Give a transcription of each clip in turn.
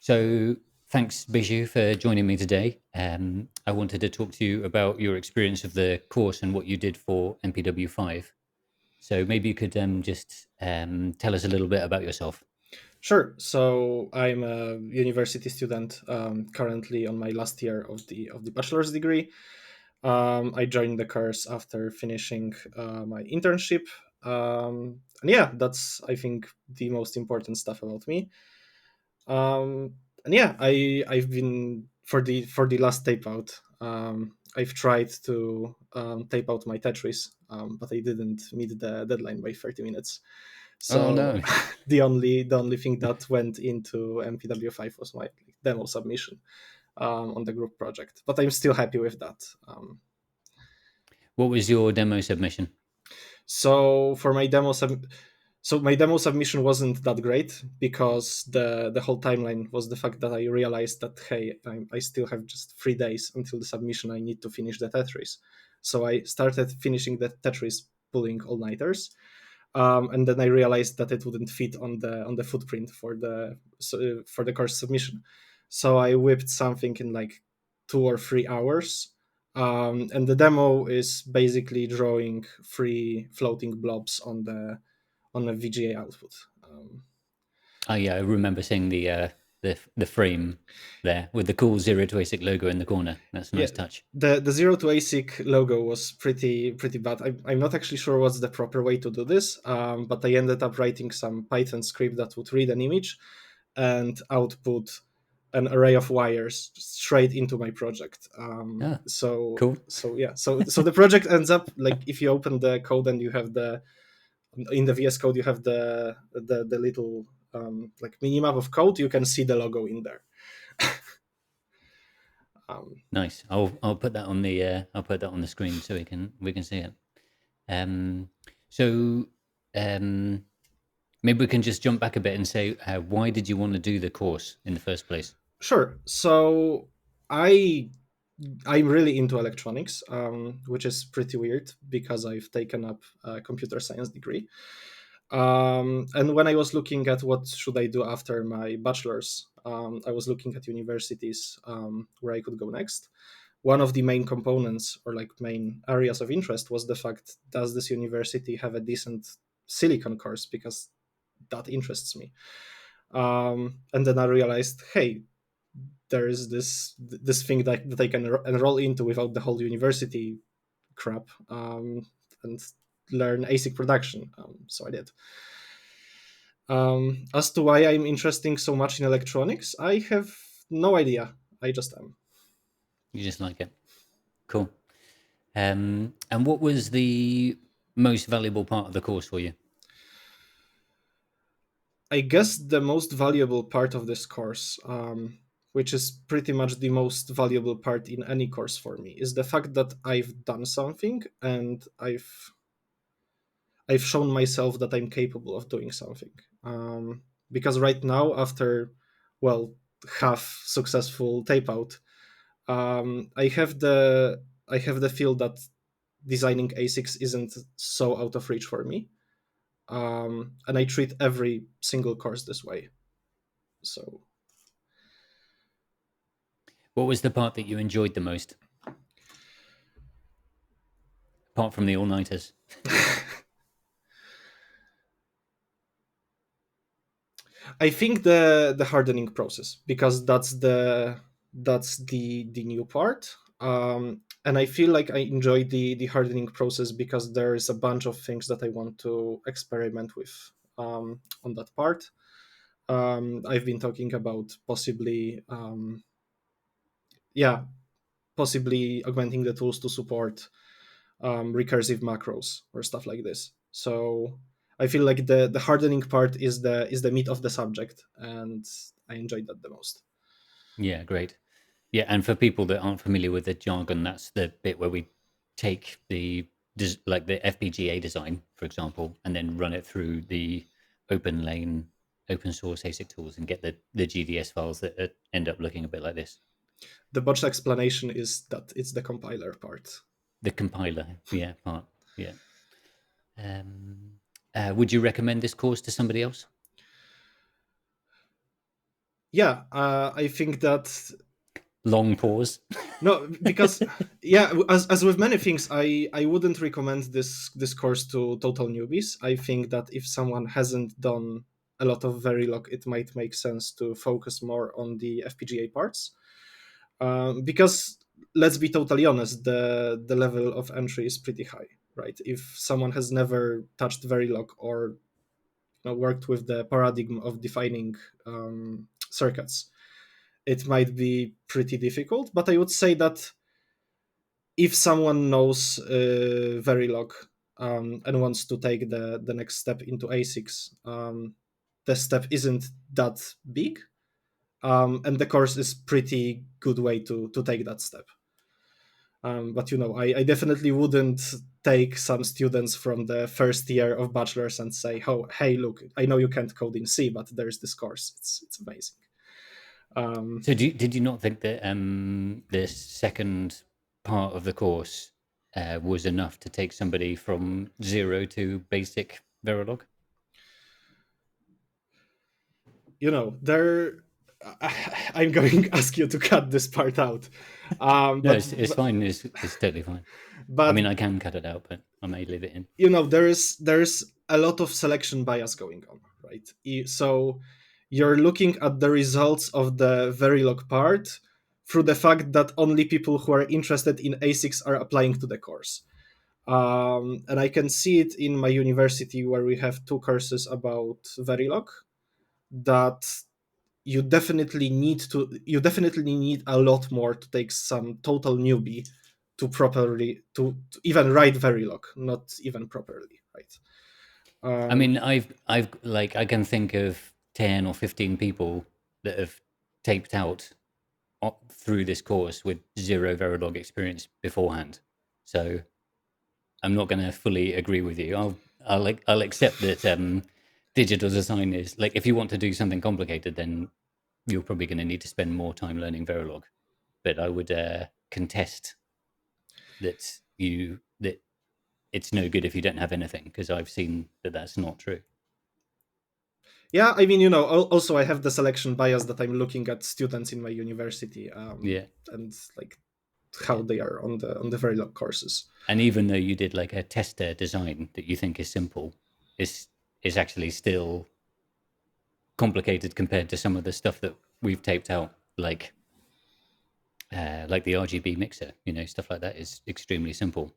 So thanks, Zbychu, for joining me today. I wanted to talk to you about your experience of the course and what you did for MPW5. So maybe you could just tell us a little bit about yourself. Sure. So I'm a university student, currently on my last year of the bachelor's degree. I joined the course after finishing my internship, and yeah, that's I think the most important stuff about me. And yeah, I've been for the last tape out. I've tried to tape out my Tetris, but I didn't meet the deadline by 30 minutes. Oh So no. the only thing that went into MPW5 was my demo submission on the group project. But I'm still happy with that. What was your demo submission? So for my my demo submission wasn't that great because the whole timeline was the fact that I realized that hey, I still have just 3 days until the submission. I need to finish the Tetris, so I started finishing the Tetris, pulling all nighters, and then I realized that it wouldn't fit on the footprint for the course submission. So I whipped something in like 2 or 3 hours, and the demo is basically drawing three floating blobs on a VGA output. Oh yeah, I remember seeing the frame there with the cool 0 to ASIC logo in the corner. That's a Yeah, nice touch. the zero to ASIC logo was pretty bad. I'm not actually sure what's the proper way to do this, but I ended up writing some Python script that would read an image and output an array of wires straight into my project. Ah, So cool. so yeah, so the project ends up like if you open the code and you have the in the VS Code you have the little like minimap of code, you can see the logo in there. Um, Nice. I'll put that on the I'll put that on the screen so we can see it. Um, so um, maybe we can just jump back a bit and say, why did you want to do the course in the first place? sure. So I I'm really into electronics, which is pretty weird because I've taken up a computer science degree. And when I was looking at what should I do after my bachelor's, I was looking at universities where I could go next. One of the main components or like main areas of interest was the fact, does this university have a decent silicon course, because that interests me. And then I realized, hey, there is this thing that I can enroll into without the whole university crap, and learn ASIC production. So I did. As to why I'm interested so much in electronics, I have no idea. I just am. You just like it. Cool. And what was the most valuable part of the course for you? I guess the most valuable part of this course, which is pretty much the most valuable part in any course for me, is the fact that I've done something and I've shown myself that I'm capable of doing something. Because right now, after well half successful tape out, I have the feel that designing ASICs isn't so out of reach for me, and I treat every single course this way. So What was the part that you enjoyed the most, apart from the all nighters? I think the hardening process, because that's the new part. And I feel like I enjoy the hardening process because there is a bunch of things that I want to experiment with on that part. I've been talking about yeah, possibly augmenting the tools to support recursive macros or stuff like this. So I feel like the hardening part is the meat of the subject, and I enjoyed that the most. Yeah, great. Yeah, and for people that aren't familiar with the jargon, that's the bit where we take like the FPGA design, for example, and then run it through the open lane, open source ASIC tools and get the GDS files that end up looking a bit like this. The botched explanation is that it's the compiler part. The compiler, yeah, part, yeah. Um, would you recommend this course to somebody else? Yeah, I think that Long pause. no, because yeah, as with many things, I wouldn't recommend this course to total newbies. I think that if someone hasn't done a lot of Verilog, it might make sense to focus more on the FPGA parts. Because let's be totally honest, the level of entry is pretty high, right? If someone has never touched Verilog or worked with the paradigm of defining circuits, it might be pretty difficult. But I would say that if someone knows Verilog and wants to take the next step into ASICs, the step isn't that big, and the course is pretty good way to take that step. But I definitely wouldn't take some students from the first year of bachelor's and say, "Oh, hey, look, I know you can't code in C, but there's this course. It's amazing." Um, So did you not think that the second part of the course was enough to take somebody from zero to basic Verilog? there. I'm going to ask you to cut this part out, No, but it's fine. It's totally fine. I but mean, I can cut it out, but I may leave it in. there's a lot of selection bias going on, right? So you're looking at the results of the Verilog part through the fact that only people who are interested in ASICs are applying to the course. And I can see it in my university where we have two courses about Verilog that you definitely need a lot more to take some total newbie to even write Verilog, not even properly, right? I mean, Um, I've like I can think of 10 or 15 people that have taped out through this course with zero Verilog experience beforehand. So I'm not going to fully agree with you. I'll accept that digital design is like if you want to do something complicated, then you're probably going to need to spend more time learning Verilog. But I would contest that it's no good if you don't have anything because I've seen that that's not true. yeah, I mean, also I have the selection bias that I'm looking at students in my university, Yeah, and like how yeah. they are on the Verilog courses. And even though you did like a tester design that you think is simple, is actually still complicated compared to some of the stuff that we've taped out, like the RGB mixer. Stuff like that is extremely simple.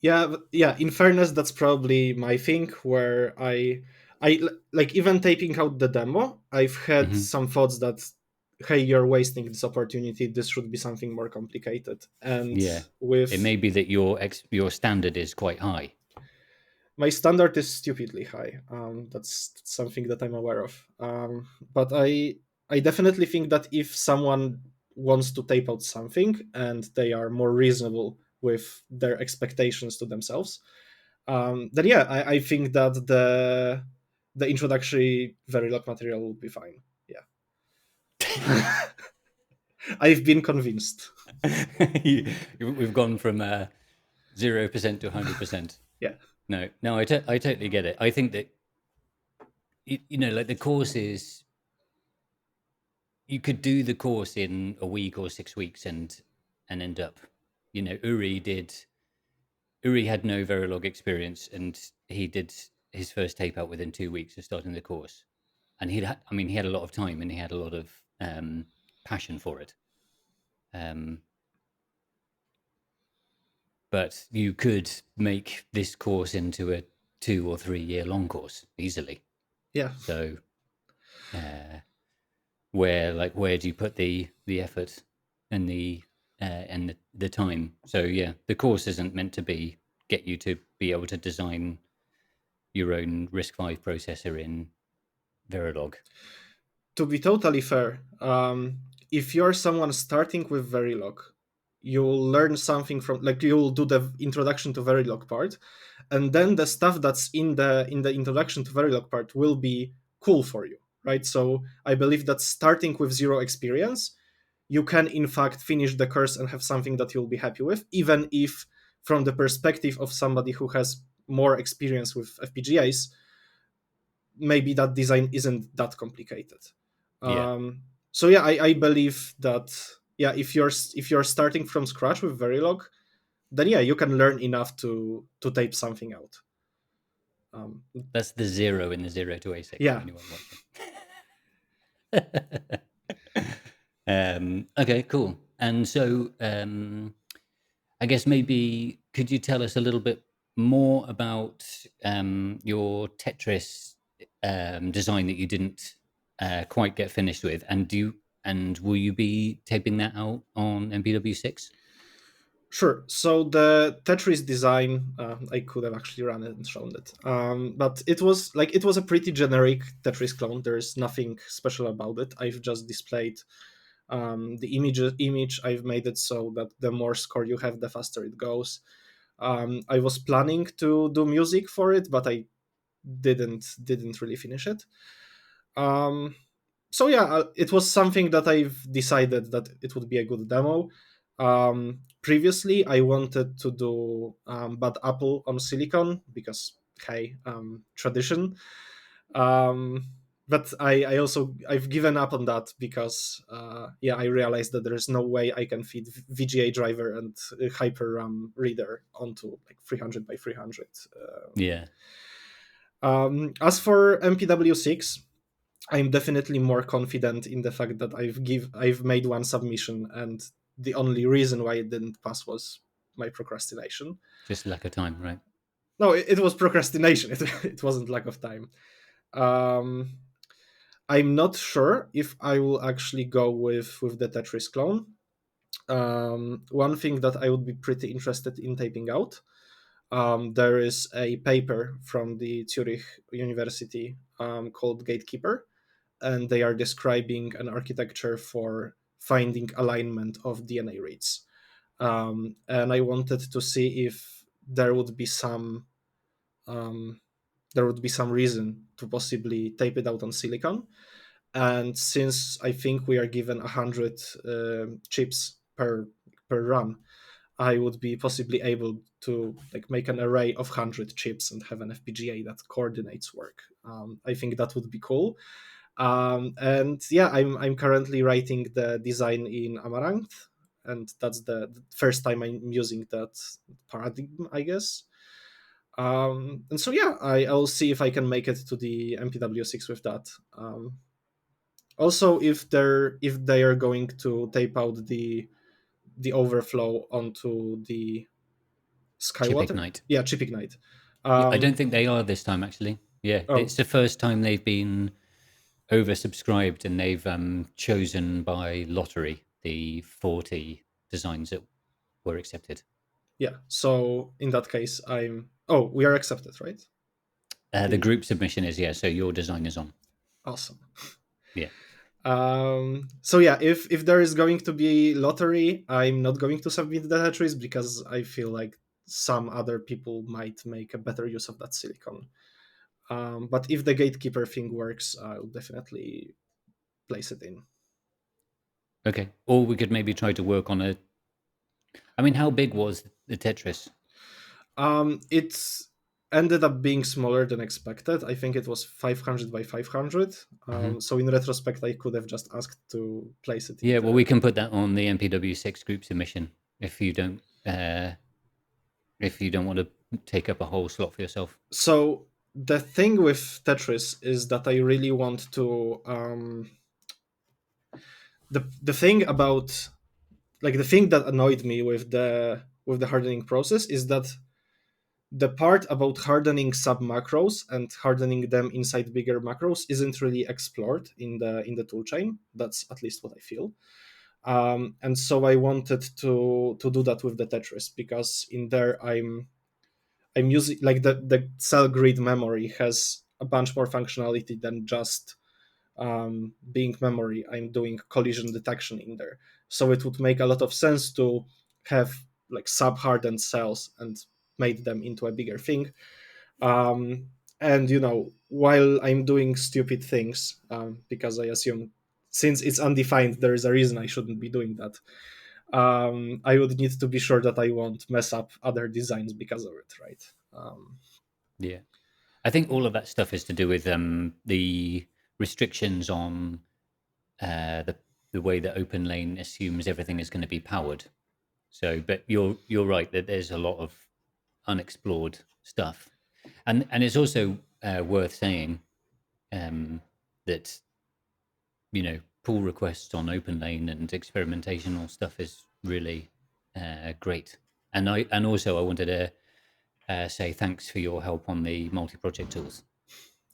Yeah, yeah. In fairness, that's probably my thing. Where I like even taping out the demo, I've had Hmm. some thoughts that, hey, you're wasting this opportunity. This should be something more complicated. And Yeah, it with may be that your standard is quite high. my standard is stupidly high. That's something that I'm aware of. But I definitely think that if someone wants to tape out something and they are more reasonable with their expectations to themselves, then yeah, I think that the introductory Verilog material will be fine. Yeah, I've been convinced. We've gone from 0% to 100%. Yeah, No, no, I totally get it. I think that like the course is you could do the course in a week or 6 weeks and end up, Uri had no Verilog experience and he did his first tape out within 2 weeks of starting the course. And he had a lot of time and he had a lot of passion for it. Um, but you could make this course into a 2 or 3 year long course easily. yeah. So, uh, where do you put the effort and the time? So yeah, the course isn't meant to be get you to be able to design your own RISC-V processor in Verilog. To be totally fair, if you're someone starting with Verilog, you'll learn something from like you'll do the introduction to Verilog part, and then the stuff that's in the introduction to Verilog part will be cool for you, right? So I believe that starting with zero experience, you can in fact finish the course and have something that you'll be happy with, even if from the perspective of somebody who has more experience with FPGAs, maybe that design isn't that complicated. Yeah. So yeah, I believe that, yeah, if you're starting from scratch with Verilog, then yeah, you can learn enough to tape something out. Um, That's the zero in the zero to ASIC for yeah, anyone watching. Okay, cool. And so, I guess maybe could you tell us a little bit more about your Tetris design that you didn't quite get finished with, and will you be taping that out on MPW6? sure. So the Tetris design, I could have actually run it and shown it, but it was a pretty generic Tetris clone. There's nothing special about it. I've just displayed the image. I've made it so that the more score you have, the faster it goes. I was planning to do music for it, but I didn't really finish it. Um, so yeah, it was something that I've decided that it would be a good demo. Previously, I wanted to do Bad Apple on Silicon because, hey, tradition. Um, but I've given up on that because yeah, I realized that there is no way I can feed VGA driver and Hyper RAM reader onto like 300 by 300. Yeah, As for MPW6, I'm definitely more confident in the fact that I've made one submission, and the only reason why it didn't pass was my procrastination. just lack of time, right? No, it was procrastination. It wasn't lack of time. Um, I'm not sure if I will actually go with the Tetris clone. One thing that I would be pretty interested in taping out. There is a paper from the Zurich University called Gatekeeper, and they are describing an architecture for finding alignment of DNA reads. And I wanted to see if there would be some um, reason to possibly tape it out on silicon. And since I think we are given 100 chips per run, I would be possibly able to like make an array of 100 chips and have an FPGA that coordinates work. I think that would be cool. And yeah, I'm currently writing the design in Amaranth, and that's the first time I'm using that paradigm, I guess. And so yeah, I'll see if I can make it to the MPW6 with that. Also, if they are going to tape out the overflow onto the Chip Skywater, Ignite. yeah, Chip Ignite. Yeah, I don't Um, think they are this time actually. Yeah, oh it's the first time they've been oversubscribed, and they've chosen by lottery the 40 designs that were accepted. yeah, so in that case, we are accepted, right? The The group submission is, yeah, so your design is on. Awesome. Yeah. So yeah, if there is going to be lottery, I'm not going to submit the Tetris because I feel like some other people might make a better use of that silicon. But if the gatekeeper thing works, I'll definitely place it in. Okay. Or we could maybe try to work on a. I mean, how big was the Tetris? It's ended up being smaller than expected. I think it was 500 by 500. Hmm. So in retrospect, I could have just asked to place it in Yeah, well, we the. can put that on the MPW6 group submission if you don't uh, want to take up a whole slot for yourself. So the thing with Tetris is that I really want to. The thing about the thing that annoyed me with the hardening process is that the part about hardening sub macros and hardening them inside bigger macros isn't really explored in the toolchain. That's at least what I feel. And so I wanted to do that with the Tetris because in there I'm using like the cell grid memory has a bunch more functionality than just being memory. I'm doing collision detection in there, so it would make a lot of sense to have like sub hardened cells and made them into a bigger thing. And while I'm doing stupid things, because I assume since it's undefined, there is a reason I shouldn't be doing that. I would need to be sure that I won't mess up other designs because of it, right? Yeah. I think all of that stuff is to do with the restrictions on the way that OpenLane assumes everything is going to be powered. So, but you're right that there's a lot of unexplored stuff, and it's also worth saying that pull requests on OpenLane and experimentational stuff is really great. And also I wanted to say thanks for your help on the multi-project tools.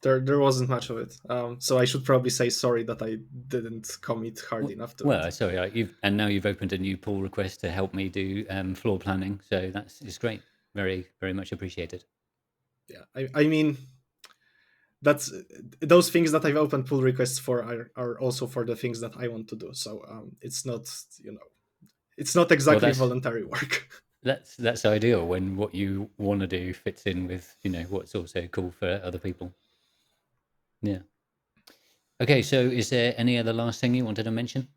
There wasn't much of it, so I should probably say sorry that I didn't commit hard W- enough to it. Well, sorry, now you've opened a new pull request to help me do floor planning, so it's great. Very, very much appreciated. Yeah, I mean, that's those things that I've opened pull requests for are also for the things that I want to do. So it's not, it's not Well, exactly voluntary work. that's ideal when what you want to do fits in with what's also cool for other people. Yeah. Okay, so is there any other last thing you wanted to mention?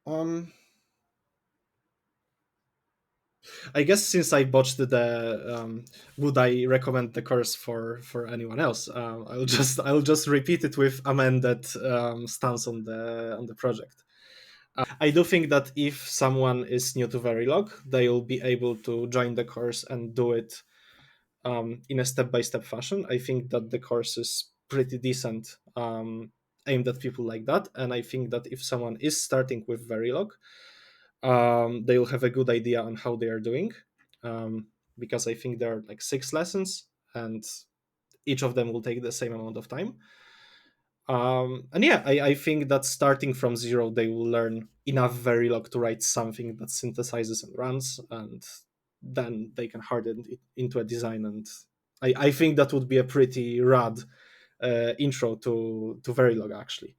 um I guess since I botched the would I recommend the course for anyone else, I'll just repeat it with amended stance on the project. I do think that if someone is new to Verilog, they will be able to join the course and do it in a step-by-step fashion. I think that the course is pretty decent, aimed at people like that. And I think that if someone is starting with Verilog, they will have a good idea on how they are doing, um, because I think there are like 6 lessons, and each of them will take the same amount of time. And yeah, I think that starting from zero, they will learn enough Verilog to write something that synthesizes and runs, and then they can harden it into a design. And I think that would be a pretty rad intro to Verilog, actually.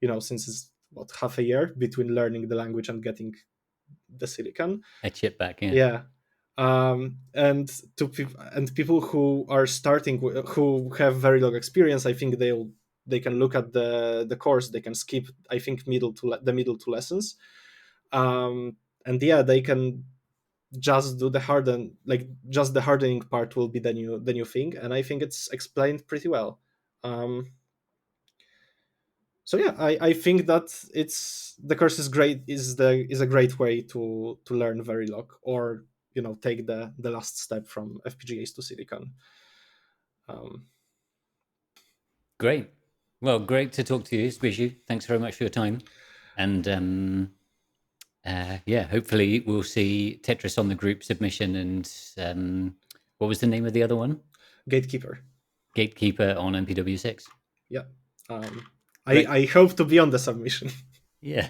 Since it's what, half a year between learning the language and getting the silicon. A chip back, yeah. Yeah. And people who are starting who have Verilog experience, I think they can look at the course. They can skip, I think, the middle two lessons, and yeah, they can just do the harden, like just the hardening part will be the new thing, and I think it's explained pretty well. So yeah, I think that it's the course is great, is a great way to learn Verilog, or take the last step from FPGAs to silicon. um, Great. Well, great to talk to you, Zbychu. Thanks very much for your time. And yeah, hopefully we'll see Tetris on the group submission. And what was the name of the other one? Gatekeeper. Gatekeeper on MPW6. Yeah. um, I Great. I hope to be on the submission. Yeah.